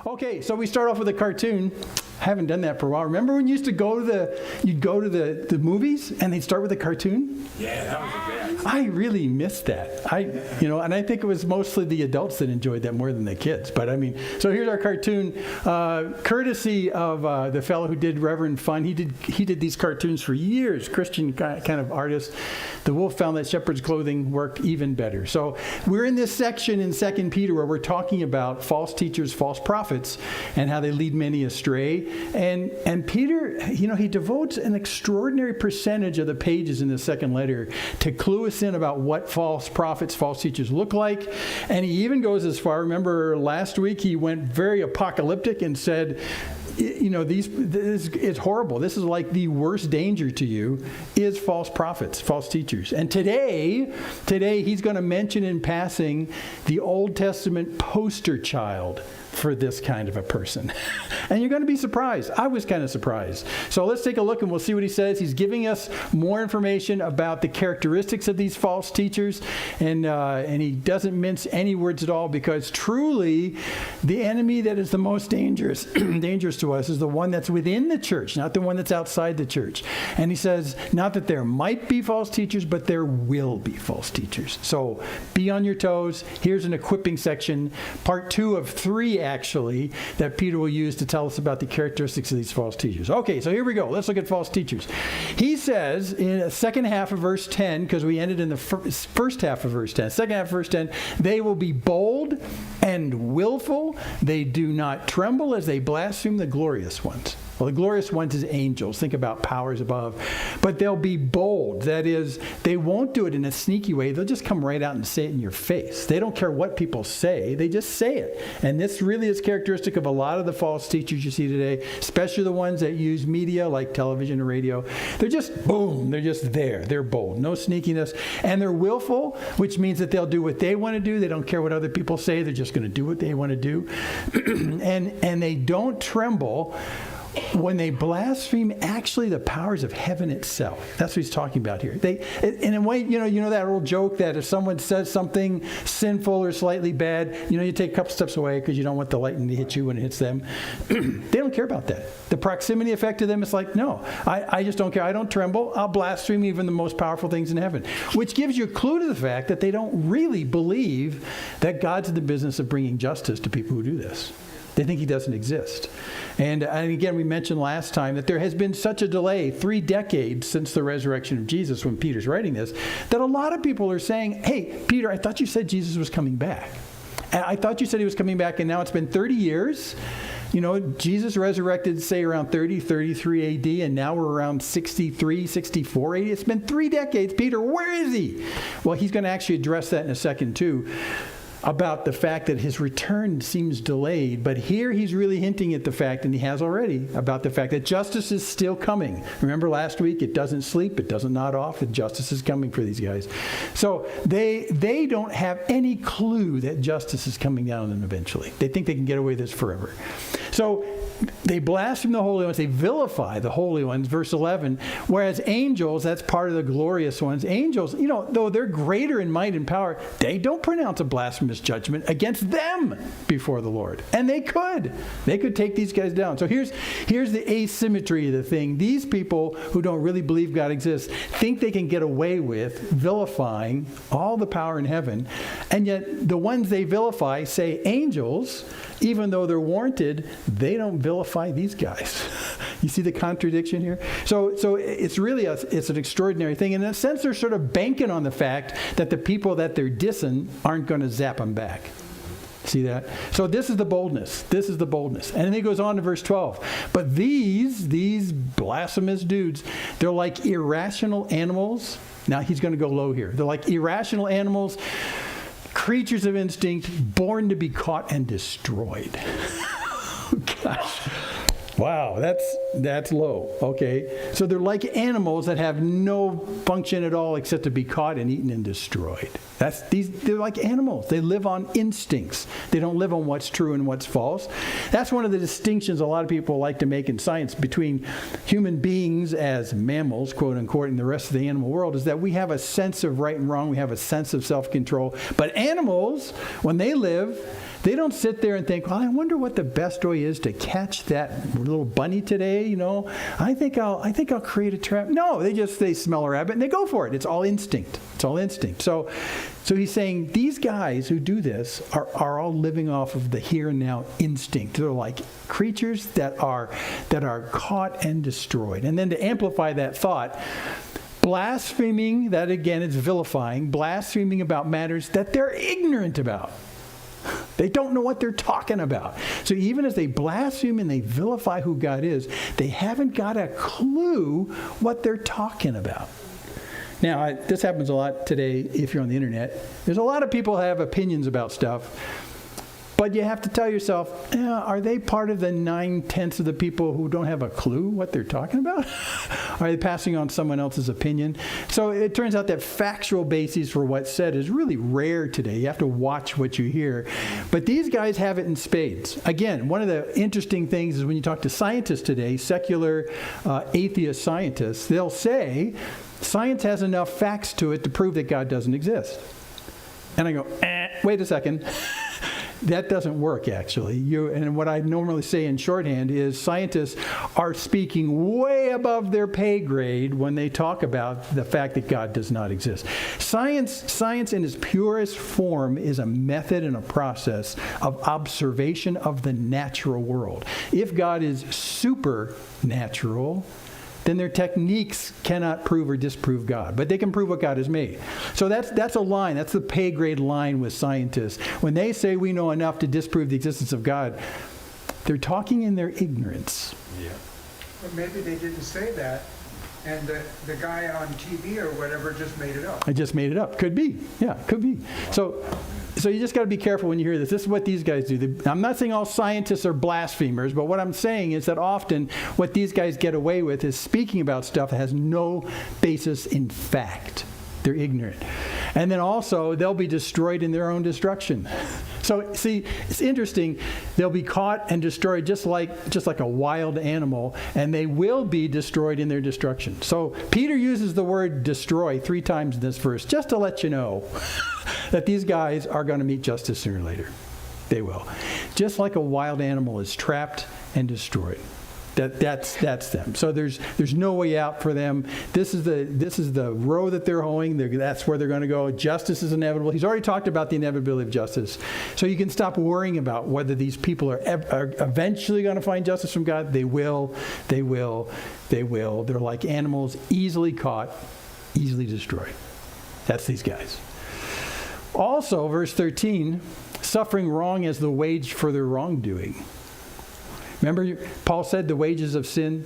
Okay, so we start off with a cartoon. I haven't done that for a while. Remember when you used to go to the movies and they'd start with a cartoon? Yeah, that was the best. I really missed that. And I think it was mostly the adults that enjoyed that more than the kids. But I mean, so here's our cartoon, courtesy of the fellow who did Reverend Fun. He did these cartoons for years, Christian kind of artist. The wolf found that shepherd's clothing worked even better. So we're in this section in 2 Peter where we're talking about false teachers, false prophets, and how they lead many astray. And Peter, he devotes an extraordinary percentage of the pages in the second letter to clue us in about what false prophets, false teachers look like. And he even goes as far, remember last week he went very apocalyptic and said, it's horrible. This is like the worst danger to you is false prophets, false teachers. And today he's going to mention in passing the Old Testament poster child for this kind of a person. And you're going to be surprised. I was kind of surprised. So let's take a look and we'll see what he says. He's giving us more information about the characteristics of these false teachers. And he doesn't mince any words at all, because truly the enemy that is the most dangerous to us is the one that's within the church, not the one that's outside the church. And he says, not that there might be false teachers, but there will be false teachers. So be on your toes. Here's an equipping section, part 2 of 3 actually, that Peter will use to tell us about the characteristics of these false teachers. Okay, so here we go. Let's look at false teachers. He says in the second half of verse 10, because we ended in the first half of verse 10, second half of verse 10, they will be bold and willful. They do not tremble as they blaspheme the glorious ones. Well, the glorious ones is angels. Think about powers above. But they'll be bold. That is, they won't do it in a sneaky way. They'll just come right out and say it in your face. They don't care what people say. They just say it. And this really is characteristic of a lot of the false teachers you see today, especially the ones that use media like television or radio. They're just, boom, they're just there. They're bold. No sneakiness. And they're willful, which means that they'll do what they want to do. They don't care what other people say. They're just going to do what they want to do. and they don't tremble when they blaspheme actually the powers of heaven itself. That's what he's talking about here. In a way, you know that old joke that if someone says something sinful or slightly bad, you take a couple steps away because you don't want the lightning to hit you when it hits them. They don't care about that. The proximity effect to them is like, no, I just don't care. I don't tremble. I'll blaspheme even the most powerful things in heaven. Which gives you a clue to the fact that they don't really believe that God's in the business of bringing justice to people who do this. They think he doesn't exist. And again, we mentioned last time that there has been such a delay, 3 decades since the resurrection of Jesus when Peter's writing this, that a lot of people are saying, hey, Peter, I thought you said Jesus was coming back. And I thought you said he was coming back, and now it's been 30 years. Jesus resurrected, say, around 33 AD, and now we're around 63, 64 AD. It's been 3 decades. Peter, where is he? Well, he's going to actually address that in a second, too, about the fact that his return seems delayed. But here he's really hinting at the fact, and he has already, about the fact that justice is still coming. Remember last week, it doesn't sleep, it doesn't nod off, and justice is coming for these guys. So they don't have any clue that justice is coming down on them eventually. They think they can get away with this forever. So they blaspheme the holy ones, they vilify the holy ones, verse 11, whereas angels, that's part of the glorious ones, angels, though they're greater in might and power, they don't pronounce a blasphemous judgment against them before the Lord. And they could take these guys down. So here's the asymmetry of the thing. These people who don't really believe God exists think they can get away with vilifying all the power in heaven, and yet the ones they vilify, say angels, even though they're warranted, they don't vilify these guys. You see the contradiction here? So it's really it's an extraordinary thing. In a sense, they're sort of banking on the fact that the people that they're dissing aren't going to zap them back. See that? So this is the boldness. This is the boldness. And then he goes on to verse 12. But these blasphemous dudes, they're like irrational animals. Now he's going to go low here. They're like irrational animals, creatures of instinct, born to be caught and destroyed. Gosh. Wow, that's low. Okay. So they're like animals that have no function at all except to be caught and eaten and destroyed. They're like animals. They live on instincts. They don't live on what's true and what's false. That's one of the distinctions a lot of people like to make in science between human beings as mammals, quote unquote, and the rest of the animal world, is that we have a sense of right and wrong. We have a sense of self-control. But animals, when they live, They don't sit there and think, well, I wonder what the best way is to catch that little bunny today, I think I'll create a trap. No, they smell a rabbit and they go for it. It's all instinct. So he's saying these guys who do this are all living off of the here and now instinct. They're like creatures that are caught and destroyed. And then to amplify that thought, blaspheming, that again is vilifying, blaspheming about matters that they're ignorant about. They don't know what they're talking about. So even as they blaspheme and they vilify who God is, they haven't got a clue what they're talking about. Now, this happens a lot today if you're on the internet. There's a lot of people who have opinions about stuff, but you have to tell yourself, are they part of the 9/10 of the people who don't have a clue what they're talking about? Are they passing on someone else's opinion? So it turns out that factual basis for what's said is really rare today. You have to watch what you hear. But these guys have it in spades. Again, one of the interesting things is when you talk to scientists today, secular atheist scientists, they'll say, science has enough facts to it to prove that God doesn't exist. And I go, wait a second. That doesn't work, actually. And what I normally say in shorthand is scientists are speaking way above their pay grade when they talk about the fact that God does not exist. Science in its purest form is a method and a process of observation of the natural world. If God is supernatural, then their techniques cannot prove or disprove God. But they can prove what God has made. So that's a line. That's the pay grade line with scientists. When they say we know enough to disprove the existence of God, they're talking in their ignorance. Yeah. But maybe they didn't say that, and the guy on TV or whatever just made it up. I just made it up. Could be. Yeah, could be. So you just got to be careful when you hear this. This is what these guys do. I'm not saying all scientists are blasphemers, but what I'm saying is that often what these guys get away with is speaking about stuff that has no basis in fact. They're ignorant. And then also, they'll be destroyed in their own destruction. So, see, it's interesting. They'll be caught and destroyed just like a wild animal, and they will be destroyed in their destruction. So, Peter uses the word destroy 3 times in this verse, just to let you know that these guys are going to meet justice sooner or later. They will. Just like a wild animal is trapped and destroyed. That's them. So there's no way out for them. This is the row that they're hoeing. That's where they're going to go. Justice is inevitable. He's already talked about the inevitability of justice. So you can stop worrying about whether these people are eventually going to find justice from God. They will. They're like animals, easily caught, easily destroyed. That's these guys. Also, verse 13, suffering wrong as the wage for their wrongdoing. Remember, Paul said the wages of sin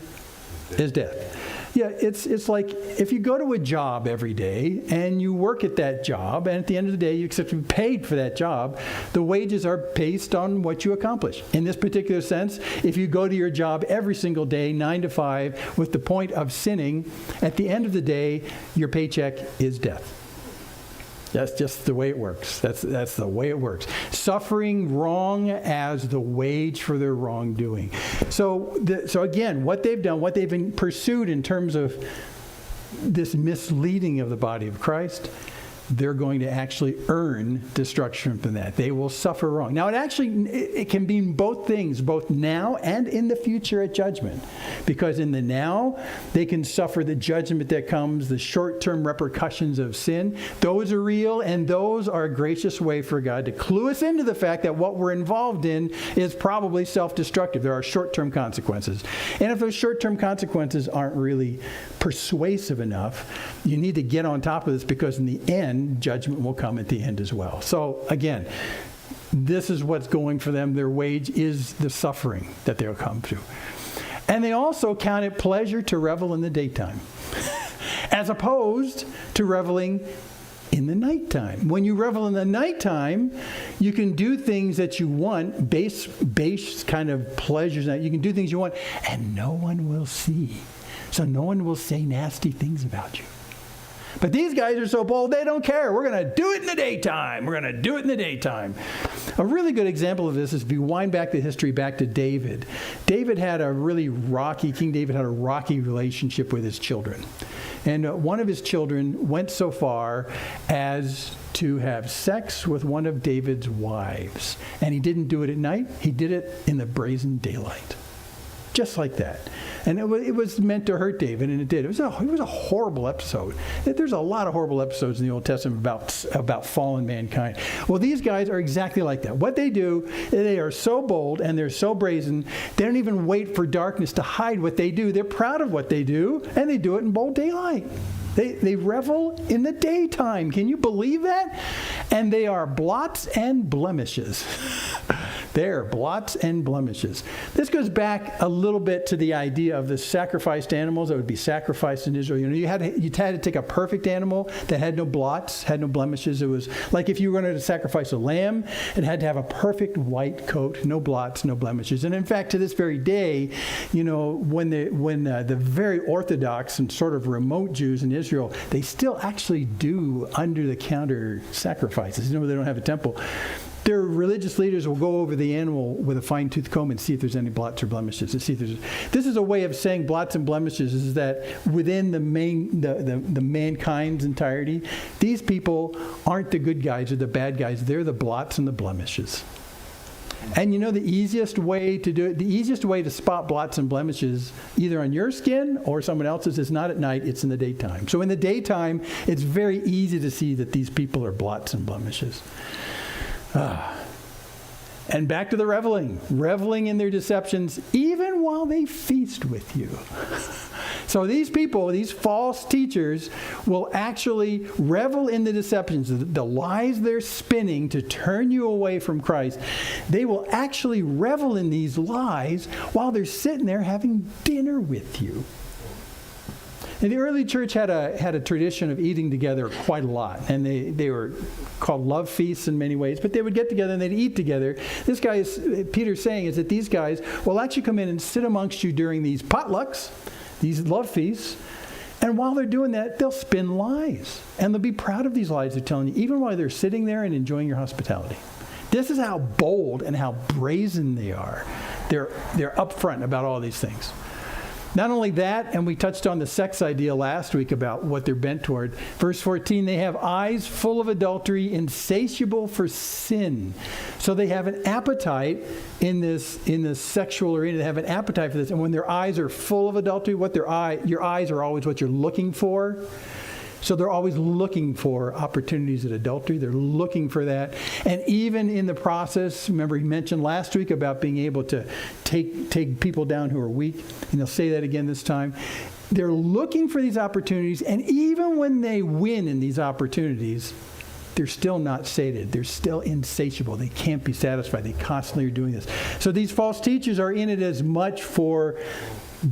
is death. Yeah, it's like if you go to a job every day and you work at that job, and at the end of the day you expect to be paid for that job, the wages are based on what you accomplish. In this particular sense, if you go to your job every single day, 9 to 5, with the point of sinning, at the end of the day, your paycheck is death. That's just the way it works. That's the way it works. Suffering wrong as the wage for their wrongdoing. So again, what they've done, what they've been pursued in terms of this misleading of the body of Christ, they're going to actually earn destruction from that. They will suffer wrong. Now, it can mean both things, both now and in the future at judgment. Because in the now, they can suffer the judgment that comes, the short-term repercussions of sin. Those are real, and those are a gracious way for God to clue us into the fact that what we're involved in is probably self-destructive. There are short-term consequences. And if those short-term consequences aren't really persuasive enough, you need to get on top of this, because in the end, judgment will come at the end as well. So again, this is what's going for them. Their wage is the suffering that they'll come through. And they also count it pleasure to revel in the daytime, as opposed to reveling in the nighttime. When you revel in the nighttime, you can do things that you want, base kind of pleasures. You can do things you want, and no one will see. So no one will say nasty things about you. But these guys are so bold, they don't care. We're going to do it in the daytime. We're going to do it in the daytime. A really good example of this is if you wind back the history back to David. King David had a rocky relationship with his children. And one of his children went so far as to have sex with one of David's wives. And he didn't do it at night. He did it in the daylight. Just like that. And it was meant to hurt David, and it did. It was a horrible episode. There's a lot of horrible episodes in the Old Testament about fallen mankind. Well, these guys are exactly like that. What they do, they are so bold and they're so brazen, they don't even wait for darkness to hide what they do. They're proud of what they do, and they do it in bold daylight. They revel in the daytime. Can you believe that? And they are blots and blemishes. They're blots and blemishes. This goes back a little bit to the idea of the sacrificed animals that would be sacrificed in Israel. You had to take a perfect animal that had no blots, had no blemishes. It was like if you were going to sacrifice a lamb, it had to have a perfect white coat, no blots, no blemishes. And in fact, to this very day, when the very Orthodox and sort of remote Jews in Israel, they still actually do under-the-counter sacrifices. They don't have a temple. Their religious leaders will go over the animal with a fine-tooth comb and see if there's any blots or blemishes. This is a way of saying blots and blemishes is that within the mankind's entirety, these people aren't the good guys or the bad guys. They're the blots and the blemishes. And the easiest way to do it, the easiest way to spot blots and blemishes, either on your skin or someone else's, is not at night, it's in the daytime. So in the daytime, it's very easy to see that these people are blots and blemishes. And back to the reveling in their deceptions, even while they feast with you. So these people, these false teachers, will actually revel in the deceptions, the lies they're spinning to turn you away from Christ. They will actually revel in these lies while they're sitting there having dinner with you. And the early church had a tradition of eating together quite a lot. And they were called love feasts in many ways. But they would get together and they'd eat together. Peter's saying is that these guys will actually come in and sit amongst you during these potlucks, these love feasts. And while they're doing that, they'll spin lies. And they'll be proud of these lies they're telling you, even while they're sitting there and enjoying your hospitality. This is how bold and how brazen they are. They're upfront about all these things. Not only that, and we touched on the sex idea last week about what they're bent toward. Verse 14, they have eyes full of adultery, insatiable for sin. So they have an appetite in this sexual arena. They have an appetite for this. And when their eyes are full of adultery, your eyes are always what you're looking for. So they're always looking for opportunities at adultery. They're looking for that. And even in the process, remember he mentioned last week about being able to take people down who are weak. And he'll say that again this time. They're looking for these opportunities. And even when they win in these opportunities, they're still not sated. They're still insatiable. They can't be satisfied. They constantly are doing this. So these false teachers are in it as much for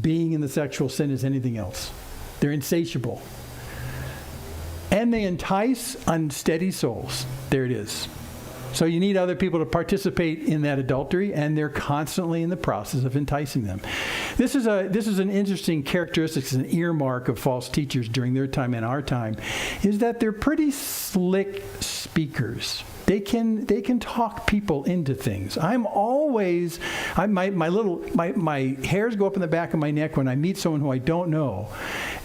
being in the sexual sin as anything else. They're insatiable. And they entice unsteady souls. There it is. So you need other people to participate in that adultery, and they're constantly in the process of enticing them. This is an interesting characteristic, it's an earmark of false teachers during their time and our time, is that they're pretty slick speakers. They can talk people into things. My hairs go up in the back of my neck when I meet someone who I don't know.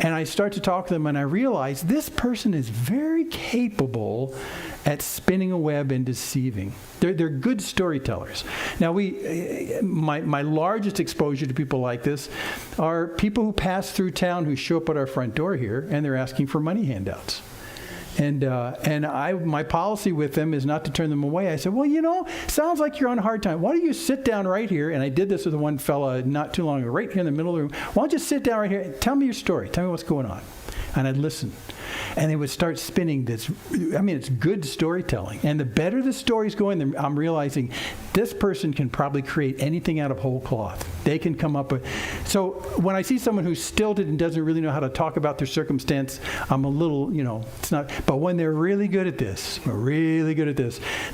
And I start to talk to them and I realize this person is very capable at spinning a web and deceiving. They're good storytellers. Now my largest exposure to people like this are people who pass through town who show up at our front door here and they're asking for money handouts. And my policy with them is not to turn them away. I said, well, sounds like you're on a hard time. Why don't you sit down right here? And I did this with one fella not too long ago, right here in the middle of the room. Why don't you sit down right here and tell me your story. Tell me what's going on. And I'd listen. And they would start spinning this. It's good storytelling. And the better the story's going, I'm realizing this person can probably create anything out of whole cloth. They can come up with. So when I see someone who's stilted and doesn't really know how to talk about their circumstance, I'm a little, it's not. But when they're really good at this,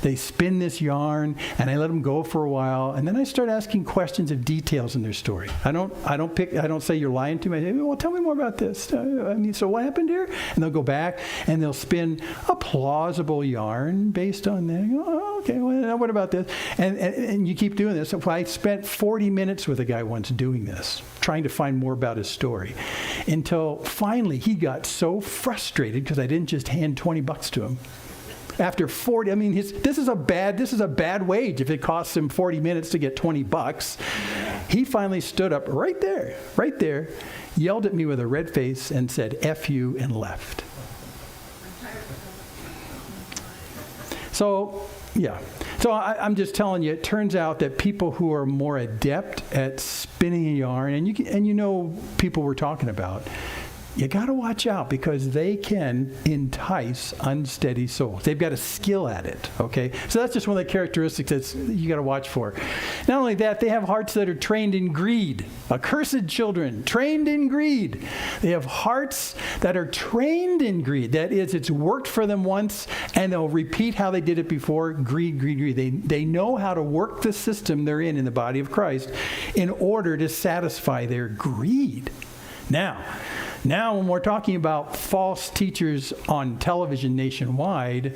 they spin this yarn, and I let them go for a while, and then I start asking questions of details in their story. I don't say you're lying to me. I say, well, tell me more about this. So what happened here? And they'll go back and they'll spin a plausible yarn based on that. You go, oh, okay, well, what about this? And you keep doing this. So I spent 40 minutes with a guy once doing this, trying to find more about his story, until finally he got so frustrated because I didn't just hand $20 to him. After 40, I mean, this is a bad wage if it costs him 40 minutes to get $20. He finally stood up right there, yelled at me with a red face and said, F you, and left. So, yeah. So I'm just telling you, it turns out that people who are more adept at spinning a yarn, and you know people we're talking about, you got to watch out because they can entice unsteady souls. They've got a skill at it, okay? So that's just one of the characteristics that you got to watch for. Not only that, they have hearts that are trained in greed. Accursed children, trained in greed. They have hearts that are trained in greed. That is, it's worked for them once, and they'll repeat how they did it before. Greed, greed, greed. They know how to work the system they're in the body of Christ in order to satisfy their greed. Now, when we're talking about false teachers on television nationwide,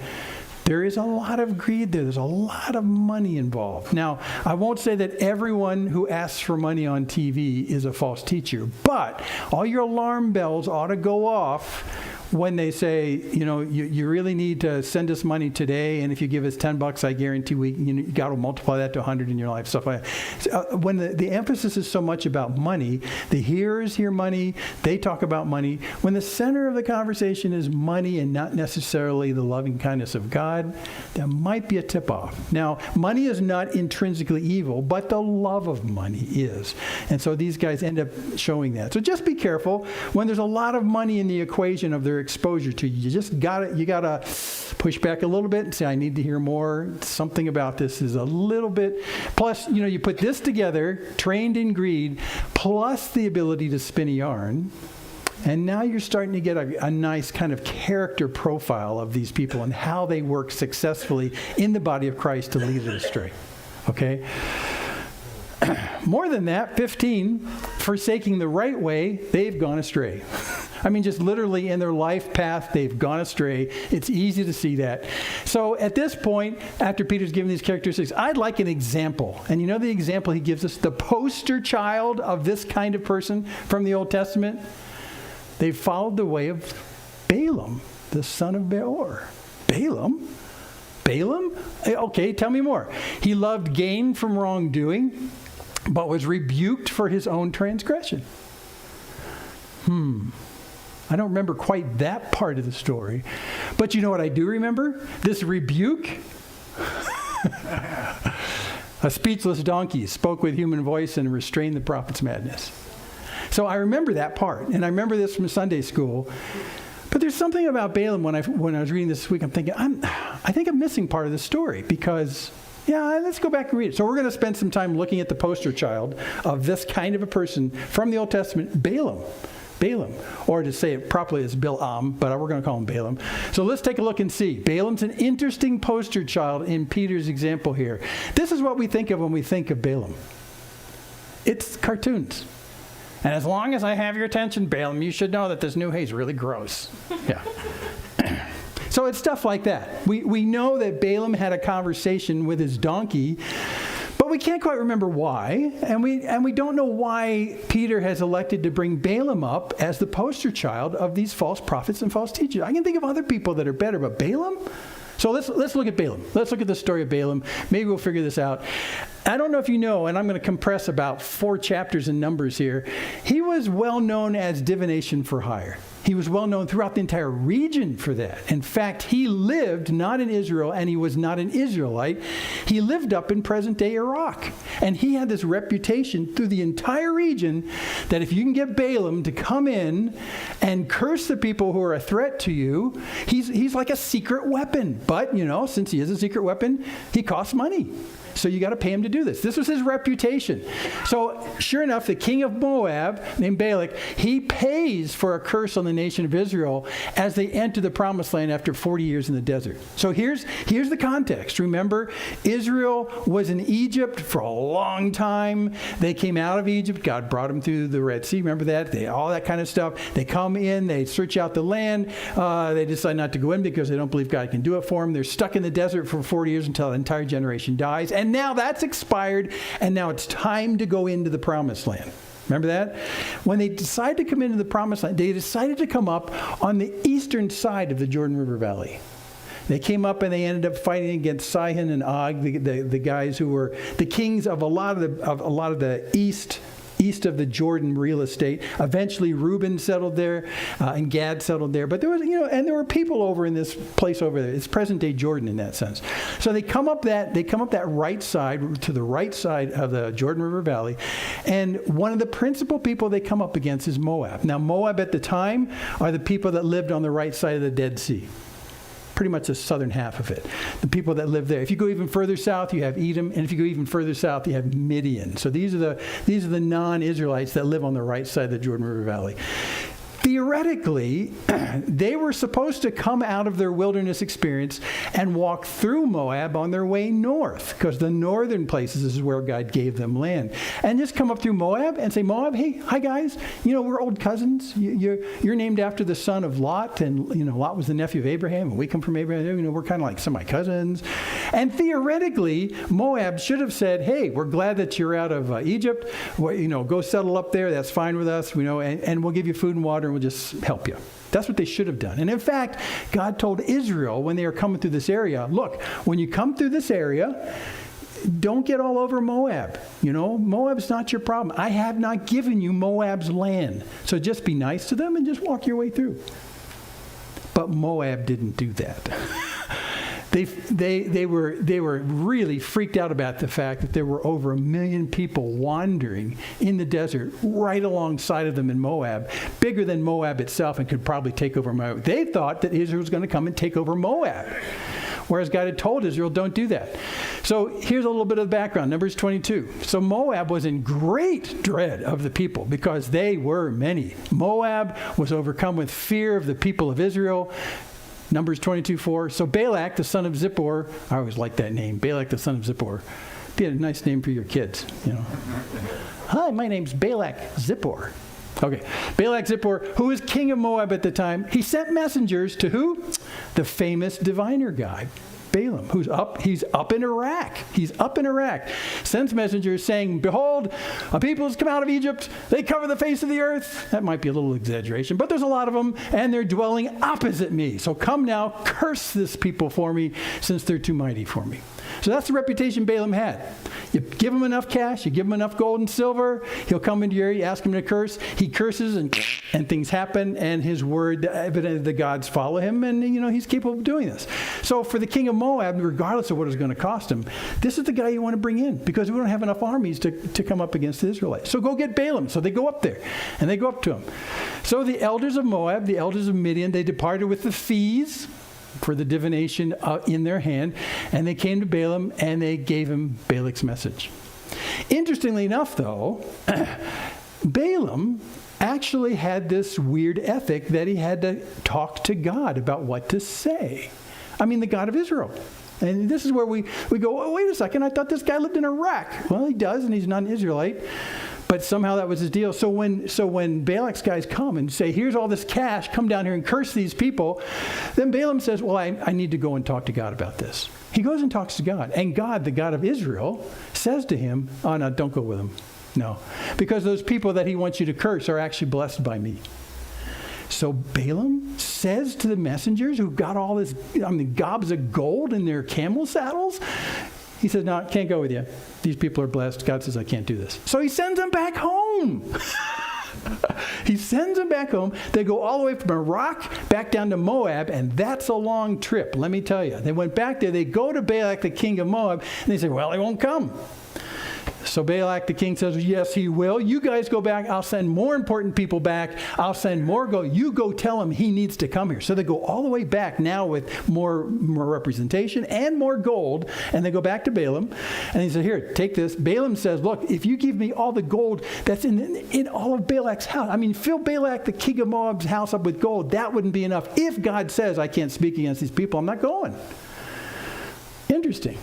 there is a lot of greed there. There's a lot of money involved. Now, I won't say that everyone who asks for money on TV is a false teacher, but all your alarm bells ought to go off when they say, you really need to send us money today, and if you give us $10, I guarantee God will multiply that to 100 in your life, stuff like that. When the emphasis is so much about money, the hearers hear money, they talk about money. When the center of the conversation is money and not necessarily the loving kindness of God, there might be a tip-off. Now, money is not intrinsically evil, but the love of money is. And so these guys end up showing that. So just be careful when there's a lot of money in the equation of their exposure to you. You gotta push back a little bit and say, I need to hear more. Something about this is a little bit. Plus, you put this together, trained in greed, plus the ability to spin a yarn, and now you're starting to get a nice kind of character profile of these people and how they work successfully in the body of Christ to lead it astray. Okay? More than that, 15, forsaking the right way, they've gone astray. I mean, just literally in their life path, they've gone astray. It's easy to see that. So at this point, after Peter's given these characteristics, I'd like an example. And you know the example he gives us? The poster child of this kind of person from the Old Testament? They followed the way of Balaam, the son of Beor. Balaam? Okay, tell me more. He loved gain from wrongdoing, but was rebuked for his own transgression. I don't remember quite that part of the story. But you know what I do remember? This rebuke. A speechless donkey spoke with human voice and restrained the prophet's madness. So I remember that part. And I remember this from Sunday school. But there's something about Balaam when I was reading this week, I'm thinking, I think I'm missing part of the story because, let's go back and read it. So we're going to spend some time looking at the poster child of this kind of a person from the Old Testament, Balaam. Or to say it properly, it's Balaam, but we're going to call him Balaam. So let's take a look and see. Balaam's an interesting poster child in Peter's example here. This is what we think of when we think of Balaam. It's cartoons. And as long as I have your attention, Balaam, you should know that this new hay is really gross. Yeah. So it's stuff like that. We know that Balaam had a conversation with his donkey, but we can't quite remember why, and we don't know why Peter has elected to bring Balaam up as the poster child of these false prophets and false teachers. I can think of other people that are better, but Balaam? So let's look at Balaam. Let's look at the story of Balaam. Maybe we'll figure this out. I don't know if you know, and I'm going to compress about 4 chapters in Numbers here. He was well known as divination for hire. He was well known throughout the entire region for that. In fact, he lived not in Israel, and he was not an Israelite. He lived up in present-day Iraq. And he had this reputation through the entire region that if you can get Balaam to come in and curse the people who are a threat to you, he's like a secret weapon. But, since he is a secret weapon, he costs money. so you got to pay him to do this. This was his reputation. So sure enough, the king of Moab, named Balak, he pays for a curse on the nation of Israel as they enter the promised land after 40 years in the desert. So here's the context. Remember, Israel was in Egypt for a long time. They came out of Egypt. God brought them through the Red Sea. Remember that? All that kind of stuff. They come in. They search out the land. They decide not to go in because they don't believe God can do it for them. They're stuck in the desert for 40 years until an entire generation dies. And now that's expired. And now it's time to go into the promised land. Remember that? When they decided to come into the promised land, they decided to come up on the eastern side of the Jordan River Valley. They came up and they ended up fighting against Sihon and Og, the guys who were the kings of a lot of the east of the Jordan real estate. Eventually, Reuben settled there, and Gad settled there. But there was, and there were people over in this place over there. It's present-day Jordan in that sense. So they come up that right side, to the right side of the Jordan River Valley, and one of the principal people they come up against is Moab. Now, Moab at the time are the people that lived on the right side of the Dead Sea. Pretty much the southern half of it. The people that live there. If you go even further south, you have Edom, and if you go even further south, you have Midian. So these are the non-Israelites that live on the right side of the Jordan River Valley. Theoretically, they were supposed to come out of their wilderness experience and walk through Moab on their way north, because the northern places is where God gave them land. And just come up through Moab and say, Moab, hey, hi guys, we're old cousins. You're named after the son of Lot, and Lot was the nephew of Abraham, and we come from Abraham. We're kind of like semi-cousins. And theoretically, Moab should have said, hey, we're glad that you're out of Egypt. Well, go settle up there. That's fine with us. And we'll give you food and water. We'll just help you. That's what they should have done. And in fact, God told Israel when they were coming through this area, look, when you come through this area, don't get all over Moab. Moab's not your problem. I have not given you Moab's land. So just be nice to them and just walk your way through. But Moab didn't do that. They were really freaked out about the fact that there were over 1 million people wandering in the desert right alongside of them in Moab, bigger than Moab itself, and could probably take over Moab. They thought that Israel was going to come and take over Moab, whereas God had told Israel, don't do that. So here's a little bit of the background, Numbers 22. So Moab was in great dread of the people because they were many. Moab was overcome with fear of the people of Israel. Numbers 22:4. So Balak, the son of Zippor, I always like that name, Balak, the son of Zippor. Be a nice name for your kids, Hi, my name's Balak Zippor. Okay, Balak Zippor, who was king of Moab at the time, he sent messengers to who? The famous diviner guy, Balaam, he's up in Iraq. He's up in Iraq. Sends messengers saying, behold, a people has come out of Egypt. They cover the face of the earth. That might be a little exaggeration, but there's a lot of them, and they're dwelling opposite me. So come now, curse this people for me, since they're too mighty for me. So that's the reputation Balaam had. You give him enough cash, you give him enough gold and silver, he'll come into your area, you ask him to curse, he curses, and things happen, and his word, evidently the gods follow him, and he's capable of doing this. So for the king of Moab, regardless of what it's going to cost him, this is the guy you want to bring in, because we don't have enough armies to come up against the Israelites. So go get Balaam. So they go up there, and they go up to him. So the elders of Moab, the elders of Midian, they departed with the fees for the divination in their hand, and they came to Balaam, and they gave him Balak's message. Interestingly enough, though, Balaam actually had this weird ethic that he had to talk to God about what to say. I mean, the God of Israel. And this is where we go, oh, wait a second, I thought this guy lived in Iraq. Well, he does, and he's not an Israelite. But somehow that was his deal. So when Balak's guys come and say, here's all this cash, come down here and curse these people, then Balaam says, well, I need to go and talk to God about this. He goes and talks to God. And God, the God of Israel, says to him, oh, no, don't go with him. No. Because those people that he wants you to curse are actually blessed by me. So Balaam says to the messengers who've got all this, gobs of gold in their camel saddles, he says, no, can't go with you. These people are blessed. God says, I can't do this. So he sends them back home. He sends them back home. They go all the way from Iraq back down to Moab, and that's a long trip, let me tell you. They went back there. They go to Balak, the king of Moab, and they say, well, he won't come. So Balak the king says, yes, he will. You guys go back. I'll send more important people back. I'll send more. You go tell him he needs to come here. So they go all the way back now with more representation and more gold. And they go back to Balaam. And he said, here, take this. Balaam says, look, if you give me all the gold that's in all of Balak's house. I mean, fill Balak, the king of Moab's house up with gold. That wouldn't be enough. If God says I can't speak against these people, I'm not going. Interesting.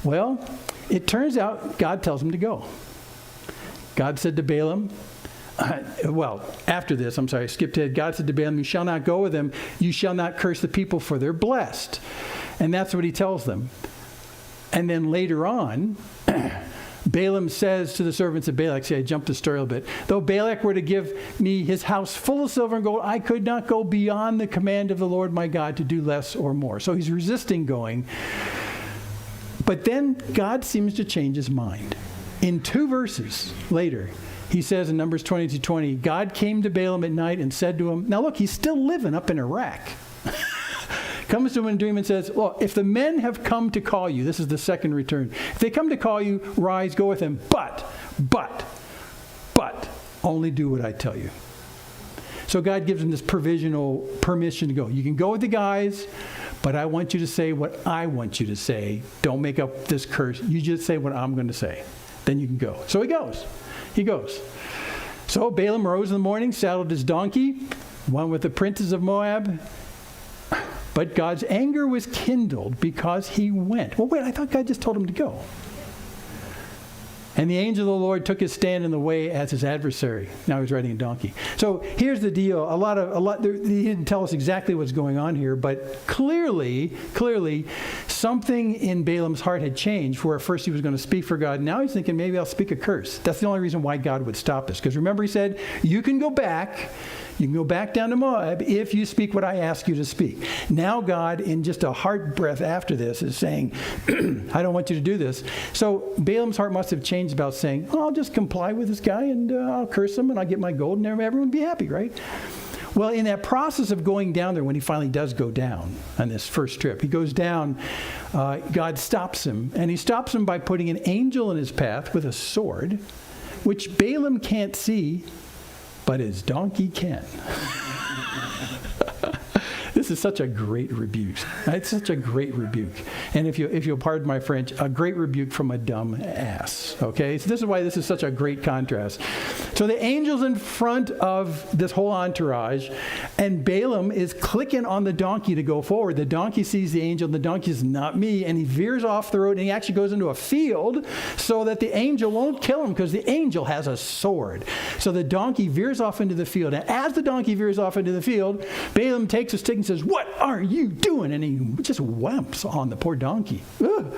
Well, it turns out God tells him to go. God said to Balaam, after this, skipped ahead. God said to Balaam, you shall not go with them. You shall not curse the people, for they're blessed. And that's what he tells them. And then later on, Balaam says to the servants of Balak, see, I jumped the story a little bit. Though Balak were to give me his house full of silver and gold, I could not go beyond the command of the Lord my God to do less or more. So he's resisting going. But then God seems to change his mind. In 2 verses later, he says in Numbers 20-20, God came to Balaam at night and said to him, now look, he's still living up in Iraq. Comes to him in a dream and says, well, if the men have come to call you, this is the second return. If they come to call you, rise, go with them. But, only do what I tell you. So God gives him this provisional permission to go. You can go with the guys, but I want you to say what I want you to say. Don't make up this curse. You just say what I'm going to say. Then you can go. So he goes. So Balaam rose in the morning, saddled his donkey, went with the princes of Moab. But God's anger was kindled because he went. Well, wait, I thought God just told him to go. And the angel of the Lord took his stand in the way as his adversary. Now he's riding a donkey. So here's the deal. He didn't tell us exactly what's going on here, but clearly, something in Balaam's heart had changed, where at first he was going to speak for God. Now he's thinking, maybe I'll speak a curse. That's the only reason why God would stop this. Because remember, he said, you can go back down to Moab if you speak what I ask you to speak. Now God, in just a heart breath after this, is saying, I don't want you to do this. So Balaam's heart must have changed about saying, I'll just comply with this guy and I'll curse him and I'll get my gold and everyone will be happy, right? Well, in that process of going down there, when he finally does go down on this first trip, he goes down, God stops him. And he stops him by putting an angel in his path with a sword, which Balaam can't see, but his donkey can. This is such a great rebuke. It's such a great rebuke. And if you'll pardon my French, a great rebuke from a dumb ass. Okay? So this is why this is such a great contrast. So the angel's in front of this whole entourage, and Balaam is clicking on the donkey to go forward. The donkey sees the angel, and the donkey is not me, and he veers off the road, and he actually goes into a field so that the angel won't kill him, because the angel has a sword. So the donkey veers off into the field, and as the donkey veers off into the field, Balaam takes a stick and says, what are you doing? And he just whamps on the poor donkey. Ugh.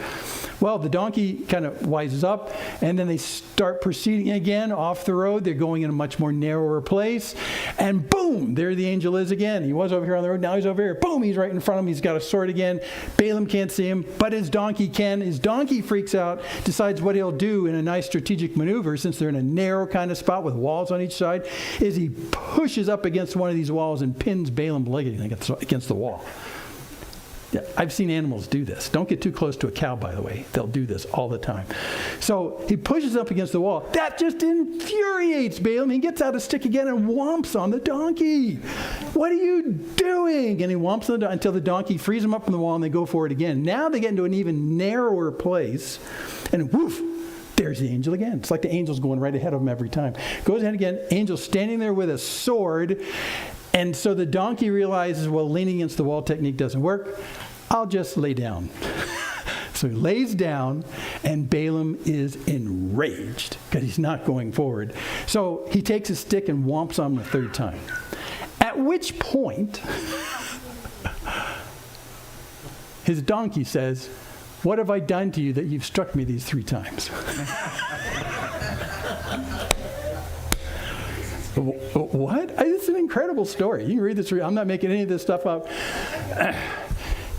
Well, the donkey kind of wises up, and then they start proceeding again off the road. They're going in a much more narrower place, and boom, there the angel is again. He was over here on the road, now he's over here. Boom, he's right in front of him. He's got a sword again. Balaam can't see him, but his donkey can. His donkey freaks out, decides what he'll do in a nice strategic maneuver, since they're in a narrow kind of spot with walls on each side, is he pushes up against one of these walls and pins Balaam's leg against the wall. Yeah, I've seen animals do this. Don't get too close to a cow, by the way. They'll do this all the time. So he pushes up against the wall. That just infuriates Balaam. He gets out a stick again and whomps on the donkey. What are you doing? And he whomps on the until the donkey frees him up from the wall, and they go for it again. Now they get into an even narrower place, and woof, there's the angel again. It's like the angel's going right ahead of him every time. Goes ahead again. Angel standing there with a sword. And so the donkey realizes, well, leaning against the wall technique doesn't work. I'll just lay down. So he lays down, and Balaam is enraged because he's not going forward. So he takes a stick and whomps on him a third time. At which point, his donkey says, what have I done to you that you've struck me these 3 times? What? It's an incredible story. You can read this. I'm not making any of this stuff up.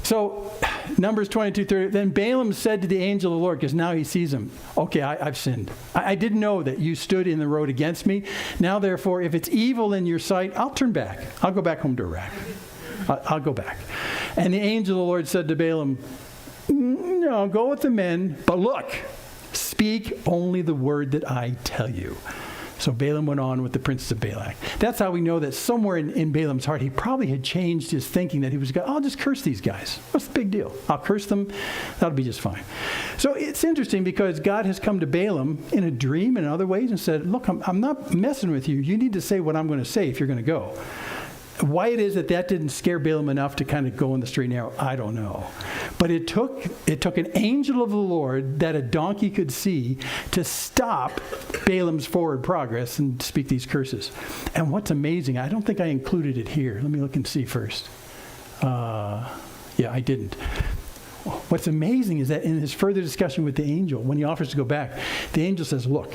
So, Numbers 22:30. Then Balaam said to the angel of the Lord, because now he sees him, okay, I've sinned. I didn't know that you stood in the road against me. Now, therefore, if it's evil in your sight, I'll turn back. I'll go back home to Iraq. I'll go back. And the angel of the Lord said to Balaam, no, go with the men, but look, Speak only the word that I tell you. So Balaam went on with the princes of Balak. That's how we know that somewhere in Balaam's heart, he probably had changed his thinking that he was going, I'll just curse these guys. What's the big deal? I'll curse them. That'll be just fine. So it's interesting because God has come to Balaam in a dream and in other ways and said, look, I'm not messing with you. You need to say what I'm going to say if you're going to go. Why it is that didn't scare Balaam enough to kind of go in the straight and narrow, I don't know. But it took an angel of the Lord that a donkey could see to stop Balaam's forward progress and speak these curses. And what's amazing, I don't think I included it here. Let me look and see first. Yeah, I didn't. What's amazing is that in his further discussion with the angel, when he offers to go back, the angel says, look,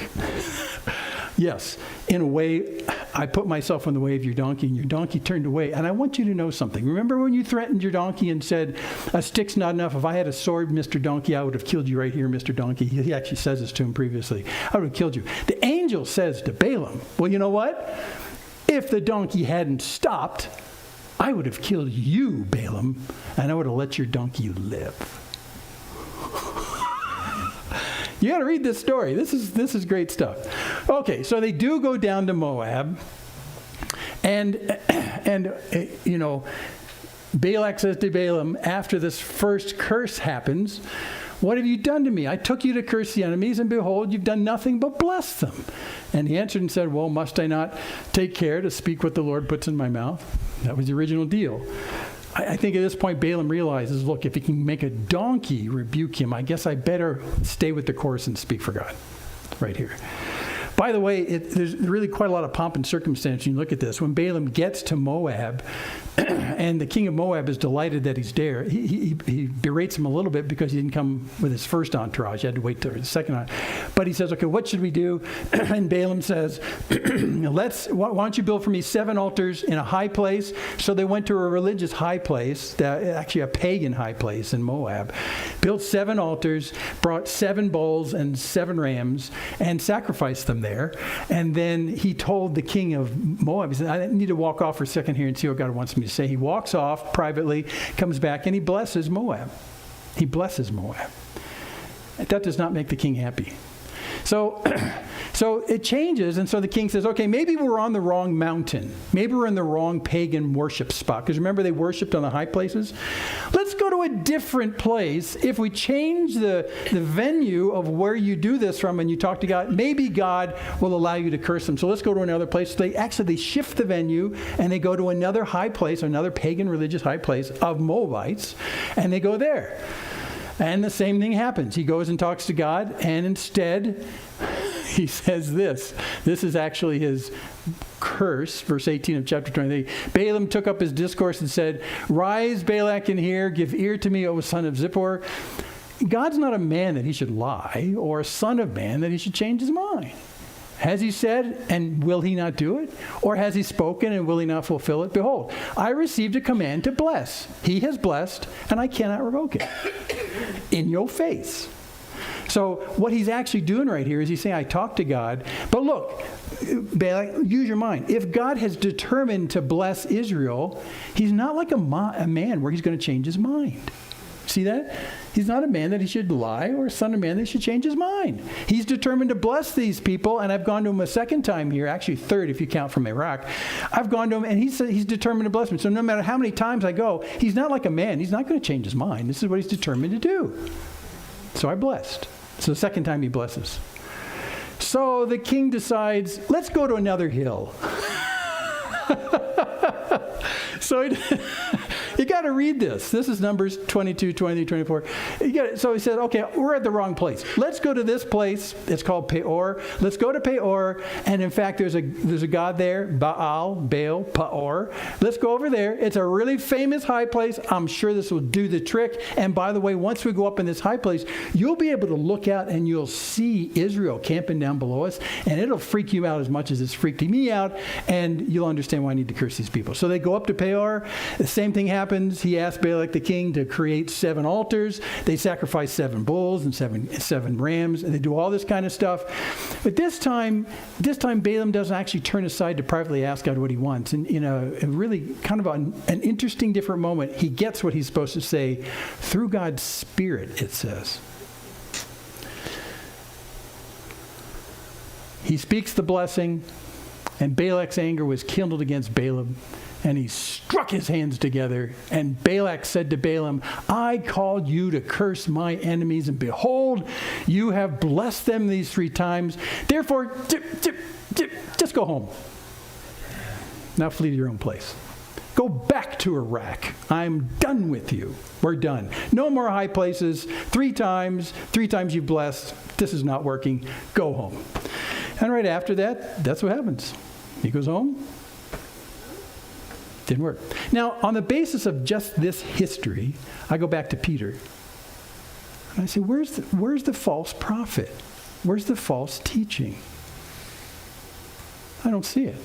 yes, in a way, I put myself in the way of your donkey, and your donkey turned away. And I want you to know something. Remember when you threatened your donkey and said, a stick's not enough. If I had a sword, Mr. Donkey, I would have killed you right here, Mr. Donkey. He actually says this to him previously. I would have killed you. The angel says to Balaam, well, you know what? If the donkey hadn't stopped, I would have killed you, Balaam, and I would have let your donkey live. You got to read this story. This is great stuff. Okay, so they do go down to Moab, and Balak says to Balaam, after this first curse happens, what have you done to me? I took you to curse the enemies, and behold, you've done nothing but bless them. And he answered and said, well, must I not take care to speak what the Lord puts in my mouth? That was the original deal. I think at this point, Balaam realizes, look, if he can make a donkey rebuke him, I guess I better stay with the course and speak for God. Right here. By the way, there's really quite a lot of pomp and circumstance when you look at this. When Balaam gets to Moab, and the king of Moab is delighted that he's there, he berates him a little bit because he didn't come with his first entourage. He had to wait till the second entourage. But he says, okay, what should we do? And Balaam says, why don't you build for me 7 altars in a high place? So they went to a religious high place, actually a pagan high place in Moab, built 7 altars, brought 7 bulls and 7 rams, and sacrificed them there. And then he told the king of Moab, he said, I need to walk off for a second here and see what God wants me to say. He walks off privately, comes back, and he blesses Moab. He blesses Moab. That does not make the king happy. So it changes, and so the king says, okay, maybe we're on the wrong mountain. Maybe we're in the wrong pagan worship spot. Because remember, they worshipped on the high places? Let's go to a different place. If we change the venue of where you do this from and you talk to God, maybe God will allow you to curse them. So let's go to another place. So they shift the venue, and they go to another high place, another pagan religious high place of Moabites, and they go there. And the same thing happens. He goes and talks to God, and instead, he says this. This is actually his curse, verse 18 of chapter 23. Balaam took up his discourse and said, rise, Balak, and hear, give ear to me, O son of Zippor. God's not a man that he should lie, or a son of man that he should change his mind. Has he said, and will he not do it? Or has he spoken, and will he not fulfill it? Behold, I received a command to bless. He has blessed, and I cannot revoke it. In your face. So what he's actually doing right here is he's saying, I talked to God, but look, Balak, use your mind. If God has determined to bless Israel, he's not like a man where he's going to change his mind. See that? He's not a man that he should lie, or a son of man that should change his mind. He's determined to bless these people, and I've gone to him a second time here, actually third if you count from Iraq. I've gone to him, and he's determined to bless me. So no matter how many times I go, he's not like a man. He's not going to change his mind. This is what he's determined to do. So I blessed. So the second time he blesses. So the king decides, let's go to another hill. So you got to read this. This is Numbers 22, 23, 24. So he said, okay, we're at the wrong place. Let's go to this place. It's called Peor. Let's go to Peor. And in fact, there's a god there, Baal, Peor. Let's go over there. It's a really famous high place. I'm sure this will do the trick. And by the way, once we go up in this high place, you'll be able to look out and you'll see Israel camping down below us. And it'll freak you out as much as it's freaked me out. And you'll understand why I need to curse these people. So they go up to Peor. The same thing happens. He asked Balak the king to create 7 altars. They sacrifice 7 bulls and seven rams, and they do all this kind of stuff. But this time Balaam doesn't actually turn aside to privately ask God what he wants. And in a really kind of an interesting, different moment, he gets what he's supposed to say through God's Spirit, it says. he speaks the blessing, and Balak's anger was kindled against Balaam, and he struck his hands together. And Balak said to Balaam, I called you to curse my enemies, and behold, you have blessed them these 3 times. Therefore, just go home. Now flee to your own place. Go back to Iraq. I'm done with you. We're done. No more high places. 3 times you've blessed. This is not working. Go home. And right after that, that's what happens. He goes home. Didn't work. Now, on the basis of just this history, I go back to Peter. And I say, where's the false prophet? Where's the false teaching? I don't see it.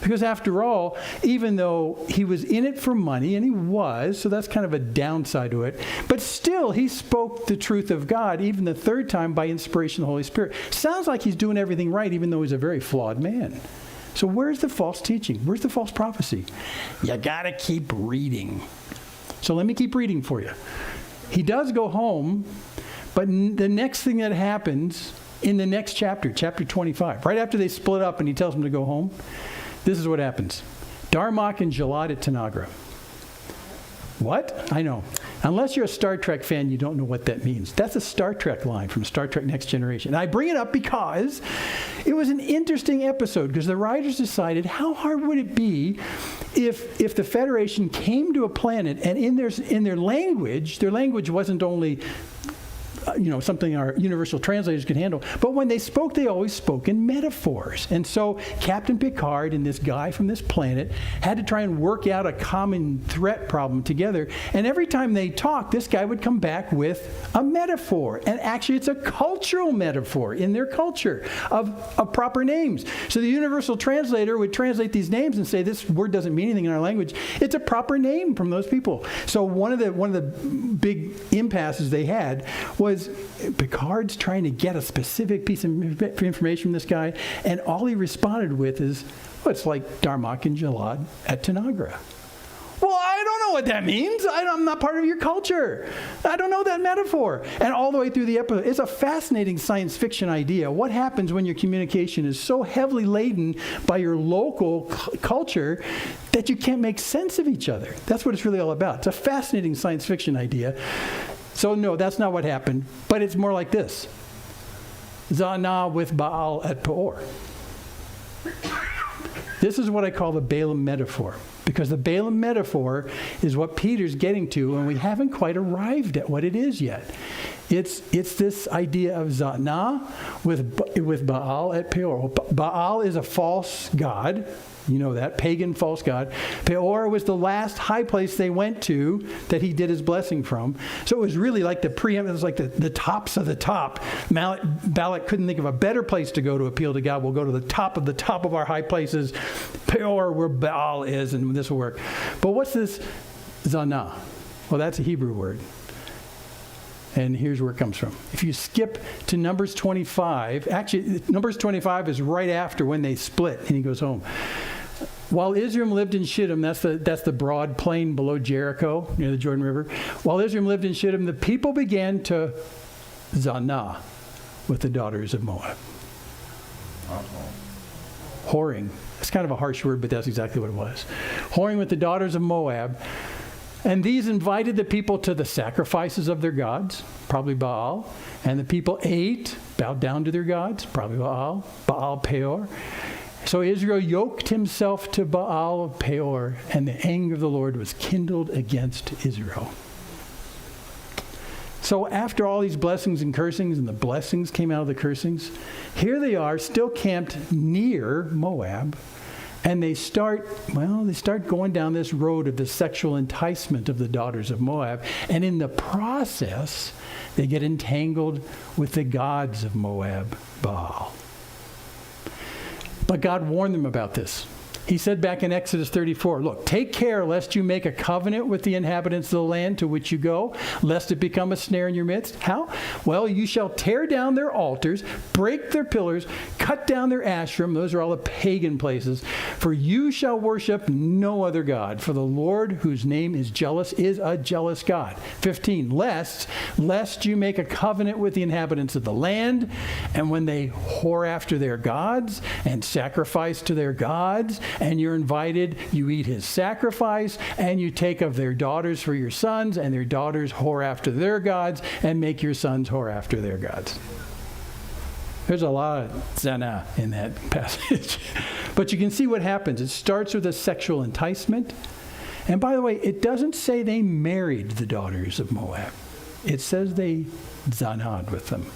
Because after all, even though he was in it for money, and he was, so that's kind of a downside to it, but still he spoke the truth of God, even the 3rd time by inspiration of the Holy Spirit. Sounds like he's doing everything right, even though he's a very flawed man. So where's the false teaching? Where's the false prophecy? You got to keep reading. So let me keep reading for you. He does go home, but the next thing that happens in the next chapter, chapter 25, right after they split up and he tells them to go home, this is what happens. Darmok and Jalad at Tanagra. What? I know. Unless you're a Star Trek fan, you don't know what that means. That's a Star Trek line from Star Trek Next Generation. And I bring it up because it was an interesting episode, because the writers decided how hard would it be if the Federation came to a planet and in their language wasn't only something our universal translators could handle. But when they spoke, they always spoke in metaphors. And so Captain Picard and this guy from this planet had to try and work out a common threat problem together. And every time they talked, this guy would come back with a metaphor. And actually, it's a cultural metaphor in their culture of proper names. So the universal translator would translate these names and say, this word doesn't mean anything in our language. It's a proper name from those people. So one of the big impasses they had was Picard's trying to get a specific piece of information from this guy, and all he responded with is, well, it's like Darmok and Jalad at Tanagra. Well, I don't know what that means. I'm not part of your culture. I don't know that metaphor. And all the way through the episode, it's a fascinating science fiction idea. What happens when your communication is so heavily laden by your local culture that you can't make sense of each other? That's what it's really all about. It's a fascinating science fiction idea. So no, that's not what happened. But it's more like this. Zanah with Baal at Peor. This is what I call the Balaam metaphor. Because the Balaam metaphor is what Peter's getting to, and we haven't quite arrived at what it is yet. It's this idea of Zanah with Baal at Peor. Baal is a false god. You know that, pagan false god. Peor was the last high place they went to that he did his blessing from. So it was really like the preeminence, it was like the tops of the top. Balak couldn't think of a better place to go to appeal to God. We'll go to the top of our high places, Peor, where Baal is, and this will work. But what's this Zanah? Well, that's a Hebrew word. And here's where it comes from. If you skip to Numbers 25, actually, Numbers 25 is right after when they split, and he goes home. While Israel lived in Shittim, that's the broad plain below Jericho, near the Jordan River. While Israel lived in Shittim, the people began to Zanah with the daughters of Moab. Whoring. It's kind of a harsh word, but that's exactly what it was. Whoring with the daughters of Moab. And these invited the people to the sacrifices of their gods, probably Baal. And the people ate, bowed down to their gods, probably Baal Peor. So Israel yoked himself to Baal of Peor, and the anger of the Lord was kindled against Israel. So after all these blessings and cursings, and the blessings came out of the cursings, here they are, still camped near Moab, and they start going down this road of the sexual enticement of the daughters of Moab, and in the process, they get entangled with the gods of Moab, Baal. But God warned them about this. He said back in Exodus 34, look, take care lest you make a covenant with the inhabitants of the land to which you go, lest it become a snare in your midst. How? Well, you shall tear down their altars, break their pillars, cut cut down their ashram. Those are all the pagan places. For you shall worship no other God. For the Lord, whose name is jealous, is a jealous God. 15, lest you make a covenant with the inhabitants of the land, and when they whore after their gods and sacrifice to their gods, and you're invited, you eat his sacrifice, and you take of their daughters for your sons, and their daughters whore after their gods, and make your sons whore after their gods. There's a lot of zana in that passage. But you can see what happens. It starts with a sexual enticement. And by the way, it doesn't say they married the daughters of Moab. It says they zanad with them.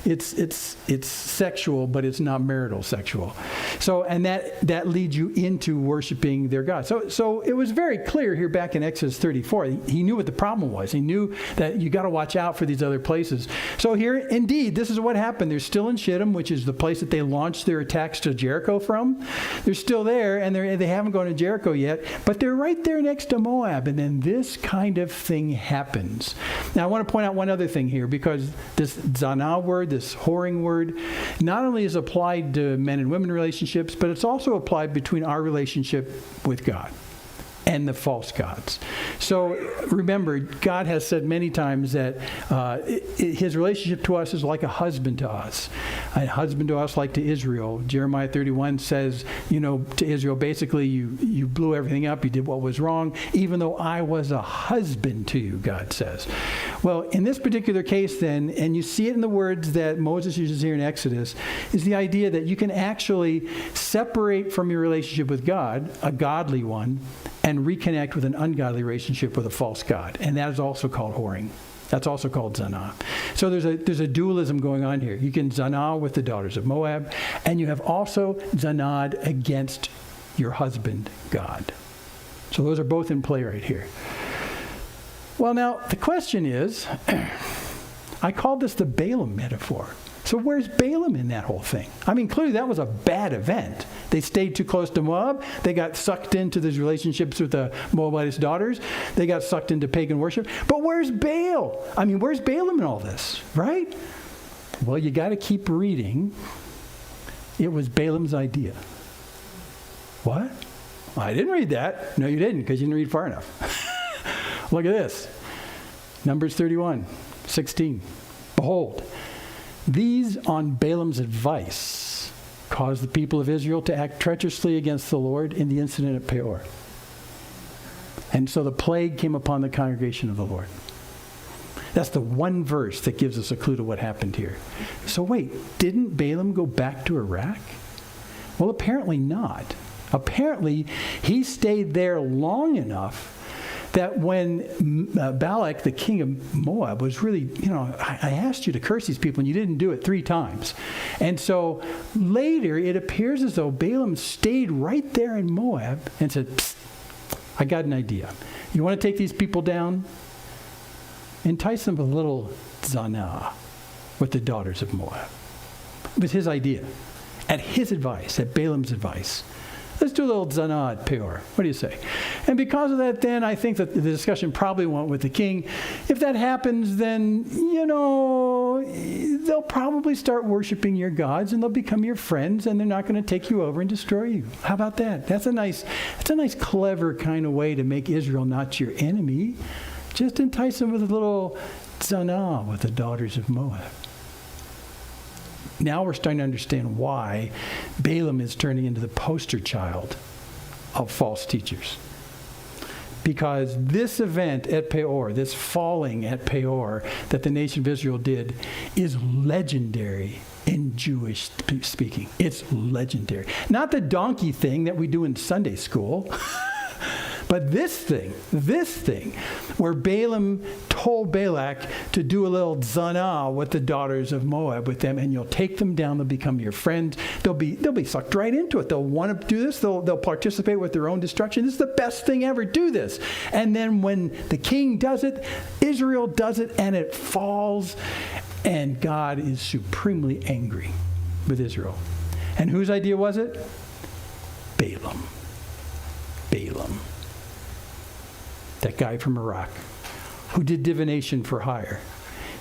It's sexual, but it's not marital sexual. So, and that leads you into worshiping their God. So it was very clear here back in Exodus 34. He knew what the problem was. He knew that you got to watch out for these other places. So here, indeed, this is what happened. They're still in Shittim, which is the place that they launched their attacks to Jericho from. They're still there, and they haven't gone to Jericho yet, but they're right there next to Moab. And then this kind of thing happens. Now, I want to point out one other thing here, because this zanah word, this whoring word, not only is applied to men and women relationships, but it's also applied between our relationship with God and the false gods. So remember, God has said many times that his relationship to us is like a husband to us. A husband to us like to Israel. Jeremiah 31 says, to Israel, basically, you blew everything up, you did what was wrong, even though I was a husband to you, God says. Well, in this particular case then, and you see it in the words that Moses uses here in Exodus, is the idea that you can actually separate from your relationship with God, a godly one, and reconnect with an ungodly relationship with a false god. And that is also called whoring. That's also called zanah. So there's a dualism going on here. You can zanah with the daughters of Moab, and you have also zanad against your husband, God. So those are both in play right here. Well, now, the question is, I called this the Balaam metaphor. So where's Balaam in that whole thing? I mean, clearly that was a bad event. They stayed too close to Moab. They got sucked into these relationships with the Moabitess daughters. They got sucked into pagan worship. But where's Baal? I mean, where's Balaam in all this, right? Well, you got to keep reading. It was Balaam's idea. What? Well, I didn't read that. No, you didn't, because you didn't read far enough. Look at this. Numbers 31:16. Behold, these on Balaam's advice caused the people of Israel to act treacherously against the Lord in the incident at Peor. And so the plague came upon the congregation of the Lord. That's the one verse that gives us a clue to what happened here. So wait, didn't Balaam go back to Iraq? Well, apparently not. Apparently, he stayed there long enough that when Balak, the king of Moab, was really, I asked you to curse these people and you didn't do it 3 times. And so later it appears as though Balaam stayed right there in Moab and said, psst, I got an idea. You want to take these people down? Entice them with a little zanah with the daughters of Moab. It was his idea. At his advice, at Balaam's advice. Let's do a little zanah at Peor. What do you say? And because of that, then, I think that the discussion probably went with the king. If that happens, then, they'll probably start worshiping your gods, and they'll become your friends, and they're not going to take you over and destroy you. How about that? That's a nice, clever kind of way to make Israel not your enemy. Just entice them with a little zanah with the daughters of Moab. Now we're starting to understand why Balaam is turning into the poster child of false teachers. Because this event at Peor, this falling at Peor that the nation of Israel did, is legendary in Jewish speaking. It's legendary. Not the donkey thing that we do in Sunday school. But this thing, where Balaam told Balak to do a little zanah with the daughters of Moab with them, and you'll take them down, they'll become your friends. They'll be sucked right into it. They'll want to do this. They'll participate with their own destruction. This is the best thing ever. Do this. And then when the king does it, Israel does it, and it falls, and God is supremely angry with Israel. And whose idea was it? Balaam. That guy from Iraq who did divination for hire.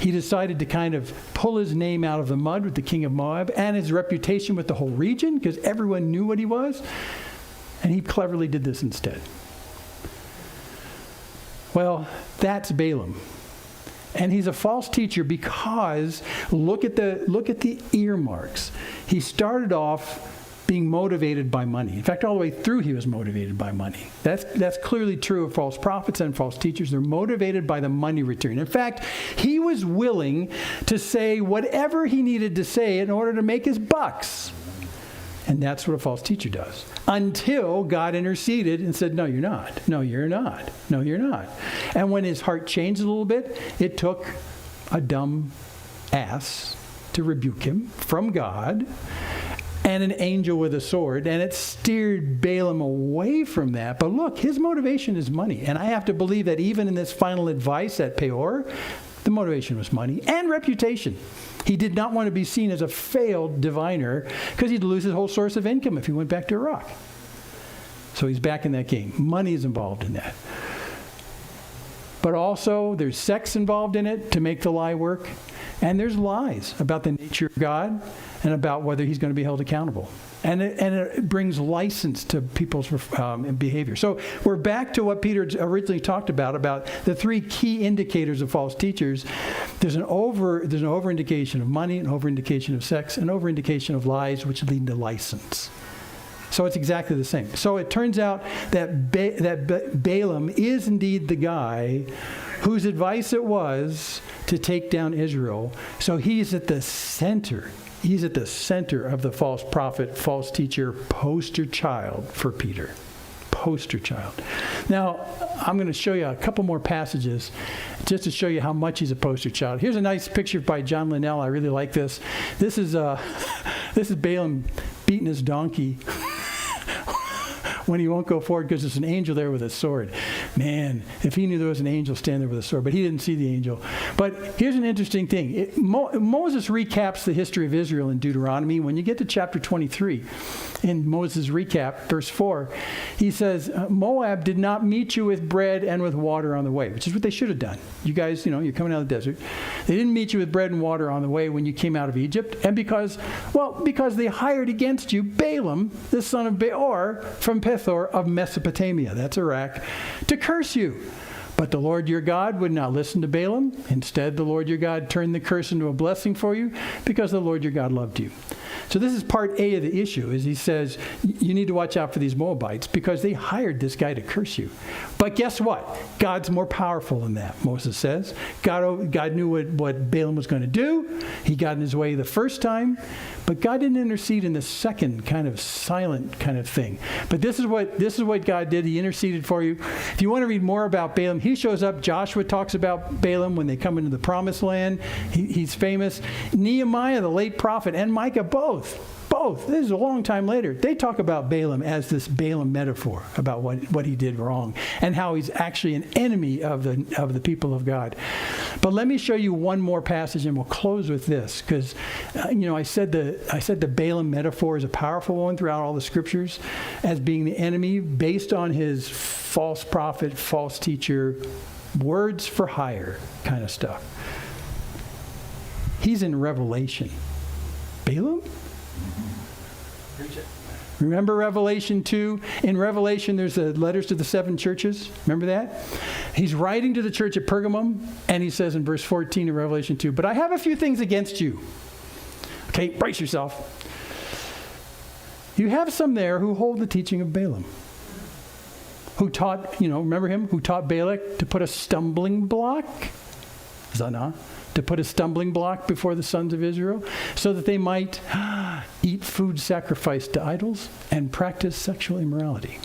he decided to kind of pull his name out of the mud with the king of Moab and his reputation with the whole region, because everyone knew what he was. And he cleverly did this instead. Well, that's Balaam. And he's a false teacher because look at the earmarks. He started off being motivated by money. In fact, all the way through he was motivated by money. That's clearly true of false prophets and false teachers. They're motivated by the money return. In fact, he was willing to say whatever he needed to say in order to make his bucks. And that's what a false teacher does. Until God interceded and said, no, you're not. No, you're not. No, you're not. And when his heart changed a little bit, it took a dumb ass to rebuke him from God and an angel with a sword, and it steered Balaam away from that. But look, his motivation is money. And I have to believe that even in this final advice at Peor, the motivation was money and reputation. He did not want to be seen as a failed diviner because he'd lose his whole source of income if he went back to Iraq. So he's back in that game. Money is involved in that. But also there's sex involved in it to make the lie work. And there's lies about the nature of God and about whether he's going to be held accountable. And it brings license to people's behavior. So we're back to what Peter originally talked about the three key indicators of false teachers. There's an over-indication of money, an over-indication of sex, an over-indication of lies, which lead to license. So it's exactly the same. So it turns out that Balaam is indeed the guy whose advice it was to take down Israel. So he's at the center. He's at the center of the false prophet, false teacher, poster child for Peter. Poster child. Now, I'm going to show you a couple more passages just to show you how much he's a poster child. Here's a nice picture by John Linnell. I really like this. This is Balaam beating his donkey when he won't go forward because there's an angel there with a sword. Man, if he knew there was an angel standing there with a sword, but he didn't see the angel. But here's an interesting thing. Moses recaps the history of Israel in Deuteronomy. When you get to chapter 23, in Moses' recap, verse 4, he says, Moab did not meet you with bread and with water on the way, which is what they should have done. You guys, you're coming out of the desert. They didn't meet you with bread and water on the way when you came out of Egypt. And because they hired against you Balaam, the son of Beor, from Pethor of Mesopotamia, that's Iraq, to curse you. But the Lord your God would not listen to Balaam. Instead, the Lord your God turned the curse into a blessing for you because the Lord your God loved you. So this is part A of the issue, is he says, you need to watch out for these Moabites because they hired this guy to curse you. But guess what? God's more powerful than that, Moses says. God knew what Balaam was going to do. He got in his way the first time, but God didn't intercede in the second kind of silent kind of thing. But this is what God did. He interceded for you. If you want to read more about Balaam, he shows up. Joshua talks about Balaam when they come into the promised land. He's famous. Nehemiah, the late prophet, and Micah, both. This is a long time later. They talk about Balaam as this Balaam metaphor about what he did wrong and how he's actually an enemy of the people of God. But let me show you one more passage, and we'll close with this, because I said the Balaam metaphor is a powerful one throughout all the scriptures as being the enemy based on his false prophet, false teacher, words for hire kind of stuff. He's in Revelation. Balaam? Remember Revelation 2? In Revelation, there's the letters to the 7 churches. Remember that? He's writing to the church at Pergamum, and he says in verse 14 of Revelation 2, but I have a few things against you. Okay, brace yourself. You have some there who hold the teaching of Balaam, who taught, remember him? Who taught Balak to put a stumbling block? Zana. To put a stumbling block before the sons of Israel so that they might eat food sacrificed to idols and practice sexual immorality.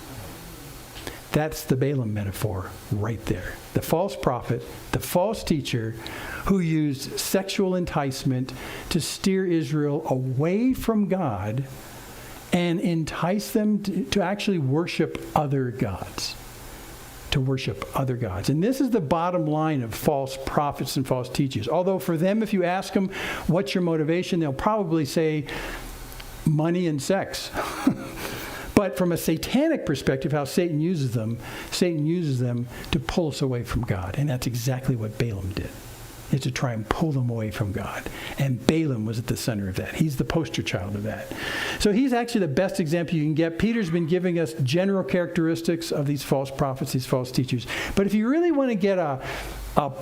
That's the Balaam metaphor right there. The false prophet, the false teacher who used sexual enticement to steer Israel away from God and entice them to actually worship other gods. To worship other gods. And this is the bottom line of false prophets and false teachers. Although for them, if you ask them, what's your motivation? They'll probably say money and sex. But from a satanic perspective, how Satan uses them to pull us away from God. And that's exactly what Balaam did. is to try and pull them away from God. And Balaam was at the center of that. He's the poster child of that. So he's actually the best example you can get. Peter's been giving us general characteristics of these false prophets, these false teachers. But if you really want to get a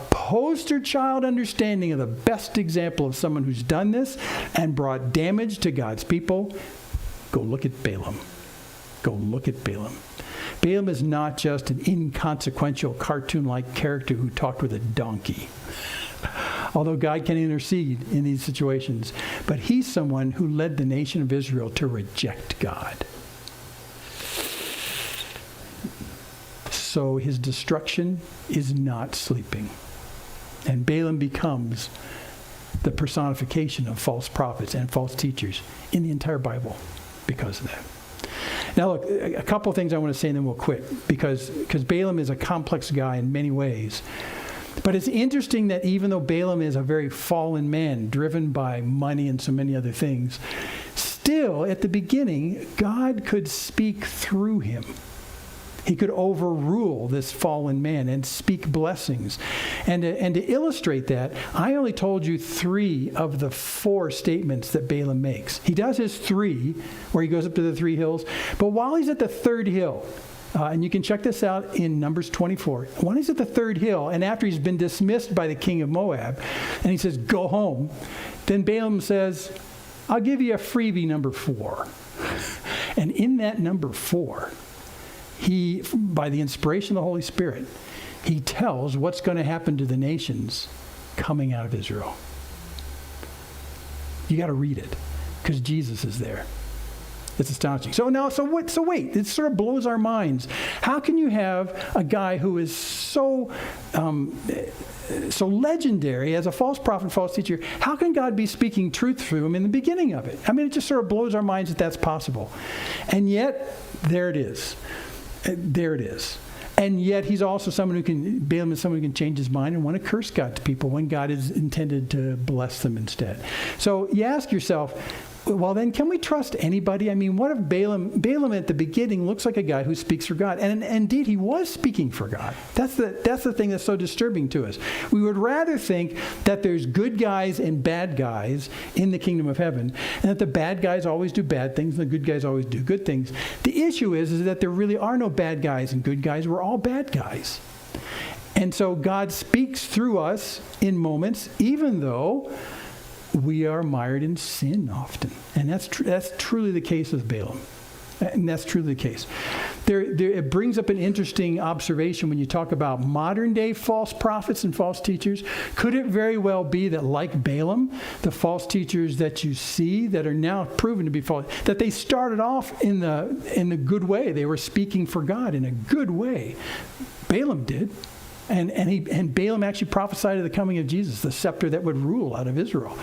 poster child understanding of the best example of someone who's done this and brought damage to God's people, go look at Balaam. Go look at Balaam. Balaam is not just an inconsequential cartoon-like character who talked with a donkey. Although God can intercede in these situations. But he's someone who led the nation of Israel to reject God. So his destruction is not sleeping. And Balaam becomes the personification of false prophets and false teachers in the entire Bible because of that. Now look, a couple of things I want to say and then we'll quit, because Balaam is a complex guy in many ways. But it's interesting that even though Balaam is a very fallen man, driven by money and so many other things, still at the beginning, God could speak through him. He could overrule this fallen man and speak blessings. And to illustrate that, I only told you 3 of the 4 statements that Balaam makes. He does his 3, where he goes up to the 3 hills. But while he's at the 3rd hill, and you can check this out in Numbers 24. When he's at the 3rd hill, and after he's been dismissed by the king of Moab, and he says, go home, then Balaam says, I'll give you a freebie number 4. And in that number 4, he, by the inspiration of the Holy Spirit, he tells what's going to happen to the nations coming out of Israel. You got to read it, because Jesus is there. It's astonishing. So wait, it sort of blows our minds. How can you have a guy who is so legendary as a false prophet, false teacher? How can God be speaking truth through him in the beginning of it? I mean, it just sort of blows our minds that that's possible. And yet, there it is. There it is. And yet he's also Balaam is someone who can change his mind and want to curse God to people when God is intended to bless them instead. So you ask yourself, well then, can we trust anybody? I mean, what if Balaam at the beginning looks like a guy who speaks for God? And indeed, he was speaking for God. That's the thing that's so disturbing to us. We would rather think that there's good guys and bad guys in the kingdom of heaven, and that the bad guys always do bad things and the good guys always do good things. The issue is that there really are no bad guys and good guys. We're all bad guys. And so God speaks through us in moments, even though we are mired in sin often. And that's truly the case with Balaam. And that's truly the case. It brings up an interesting observation when you talk about modern day false prophets and false teachers. Could it very well be that, like Balaam, the false teachers that you see that are now proven to be false, that they started off in the good way? They were speaking for God in a good way. Balaam did. And Balaam actually prophesied of the coming of Jesus, the scepter that would rule out of Israel.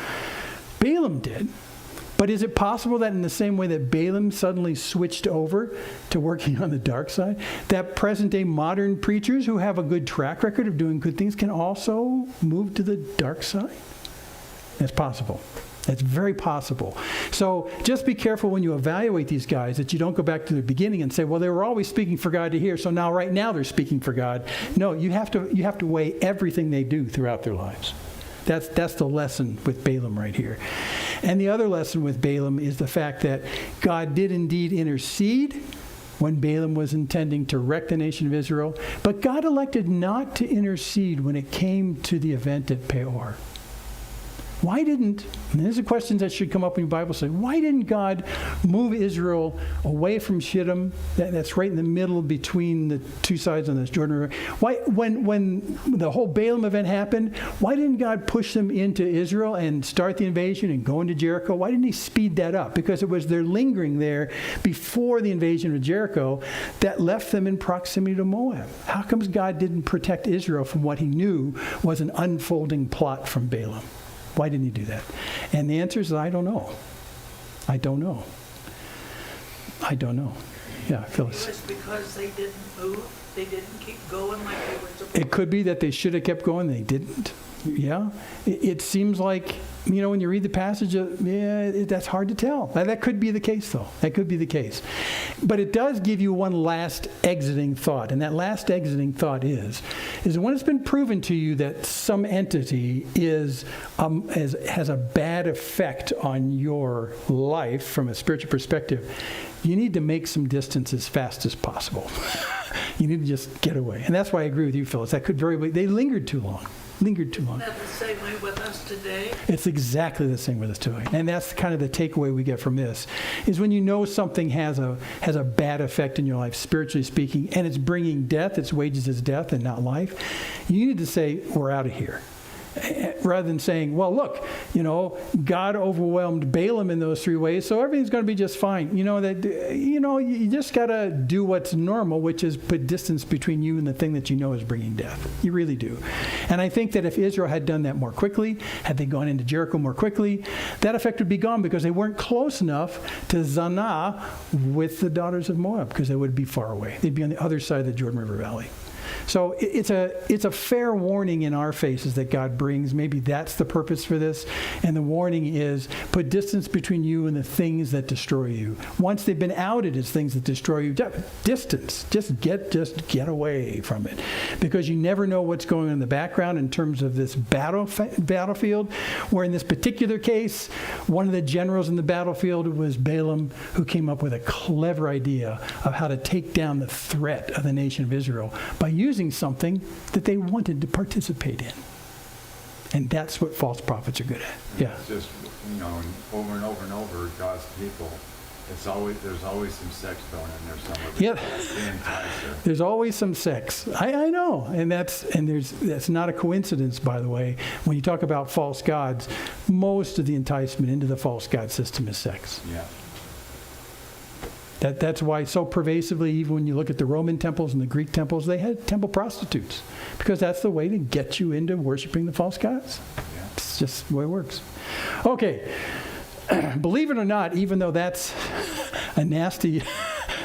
Balaam did. But is it possible that in the same way that Balaam suddenly switched over to working on the dark side, that present-day modern preachers who have a good track record of doing good things can also move to the dark side? That's possible. That's very possible. So just be careful when you evaluate these guys that you don't go back to the beginning and say, well, they were always speaking for God to hear, so right now they're speaking for God. No, you have to weigh everything they do throughout their lives. That's the lesson with Balaam right here. And the other lesson with Balaam is the fact that God did indeed intercede when Balaam was intending to wreck the nation of Israel, but God elected not to intercede when it came to the event at Peor. Why didn't, and these are questions that should come up in your Bible study, why didn't God move Israel away from Shittim, that's right in the middle between the two sides on this Jordan River? Why, when the whole Balaam event happened, why didn't God push them into Israel and start the invasion and go into Jericho? Why didn't he speed that up? Because it was their lingering there before the invasion of Jericho that left them in proximity to Moab. How comes God didn't protect Israel from what he knew was an unfolding plot from Balaam? Why didn't he do that? And the answer is, I don't know. I don't know. Yeah, Phyllis. It was because they didn't move. they didn't keep going like they were supposed to. It could be that they should have kept going, they didn't. Yeah. It seems like, when you read the passage, that's hard to tell. That could be the case, though. That could be the case. But it does give you one last exiting thought. And that last exiting thought is when it's been proven to you that some entity has a bad effect on your life from a spiritual perspective, you need to make some distance as fast as possible. You need to just get away. And that's why I agree with you, Phyllis. That could very well, they lingered too long. Isn't that the same way with us today? It's exactly the same with us today. And that's kind of the takeaway we get from this, is when you know something has a bad effect in your life, spiritually speaking, and it's bringing death, its wages is death and not life, you need to say, we're out of here. Rather than saying, well, look, God overwhelmed Balaam in those 3 ways, so everything's going to be just fine. You just got to do what's normal, which is put distance between you and the thing that you know is bringing death. You really do. And I think that if Israel had done that more quickly, had they gone into Jericho more quickly, that effect would be gone because they weren't close enough to Zanah with the daughters of Moab, because they would be far away. They'd be on the other side of the Jordan River Valley. So it's a fair warning in our faces that God brings. Maybe that's the purpose for this. And the warning is put distance between you and the things that destroy you. Once they've been outed as things that destroy you, distance. Just get away from it. Because you never know what's going on in the background in terms of this battlefield. Where in this particular case, one of the generals in the battlefield was Balaam, who came up with a clever idea of how to take down the threat of the nation of Israel by using something that they wanted to participate in. And that's what false prophets are good at. Yeah. It's just, over and over and over, God's people, there's always some sex thrown in there somewhere. Yeah. There's always some sex. I know. And that's not a coincidence, by the way. When you talk about false gods, most of the enticement into the false god system is sex. Yeah. That's why so pervasively, even when you look at the Roman temples and the Greek temples, they had temple prostitutes. Because that's the way to get you into worshiping the false gods. Yeah. It's just the way it works. Okay. Believe it or not, even though that's a nasty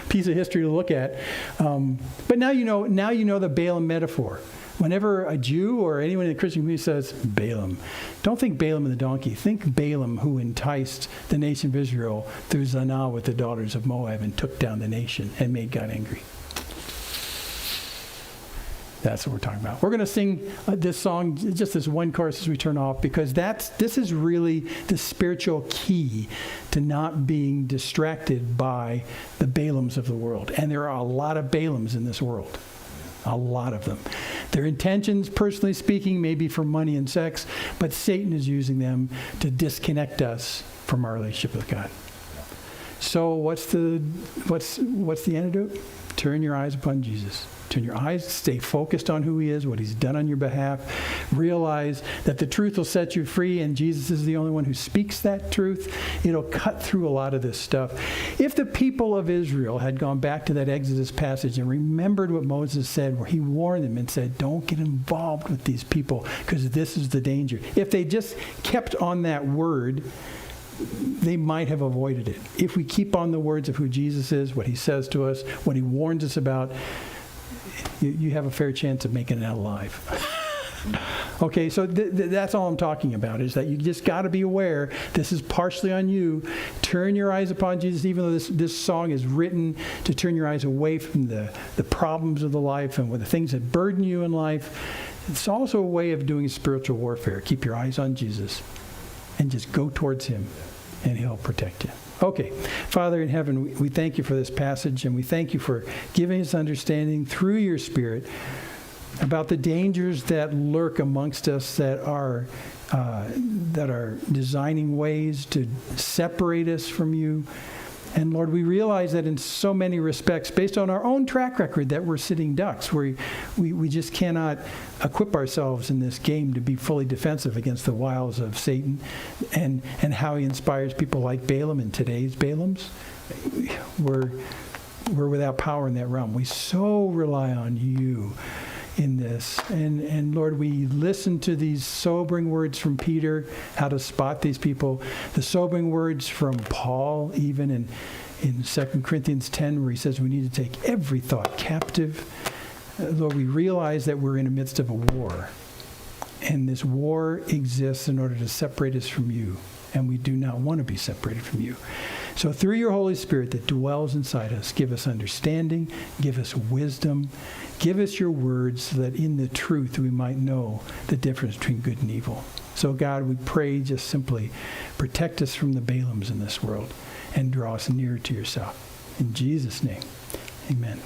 piece of history to look at, but now you know the Balaam metaphor. Whenever a Jew or anyone in the Christian community says Balaam, don't think Balaam and the donkey. Think Balaam, who enticed the nation of Israel through Zanah with the daughters of Moab and took down the nation and made God angry. That's what we're talking about. We're going to sing this song, just this one chorus as we turn off, because this is really the spiritual key to not being distracted by the Balaams of the world. And there are a lot of Balaams in this world. A lot of them. Their intentions, personally speaking, may be for money and sex, but Satan is using them to disconnect us from our relationship with God. So what's the antidote? Turn your eyes upon Jesus. Turn your eyes, stay focused on who he is, what he's done on your behalf. Realize that the truth will set you free, and Jesus is the only one who speaks that truth. It'll cut through a lot of this stuff. If the people of Israel had gone back to that Exodus passage and remembered what Moses said, where he warned them and said, don't get involved with these people because this is the danger. If they just kept on that word, they might have avoided it. If we keep on the words of who Jesus is, what he says to us, what he warns us about, you have a fair chance of making it out alive. Okay, so that's all I'm talking about, is that you just got to be aware this is partially on you. Turn your eyes upon Jesus, even though this song is written to turn your eyes away from the problems of the life and the things that burden you in life. It's also a way of doing spiritual warfare. Keep your eyes on Jesus and just go towards him, and he'll protect you. Okay, Father in heaven, we thank you for this passage, and we thank you for giving us understanding through your Spirit about the dangers that lurk amongst us that are designing ways to separate us from you. And Lord, we realize that in so many respects, based on our own track record, that we're sitting ducks. We just cannot equip ourselves in this game to be fully defensive against the wiles of Satan and how he inspires people like Balaam and today's Balaams. We're without power in that realm. We so rely on you in this. And Lord, we listen to these sobering words from Peter, how to spot these people, the sobering words from Paul, even in 2 Corinthians 10, where he says we need to take every thought captive Lord, we realize that we're in the midst of a war. And this war exists in order to separate us from you. And we do not want to be separated from you. So through your Holy Spirit that dwells inside us, give us understanding, give us wisdom, give us your words so that in the truth we might know the difference between good and evil. So God, we pray just simply protect us from the Balaams in this world and draw us nearer to yourself. In Jesus' name, amen.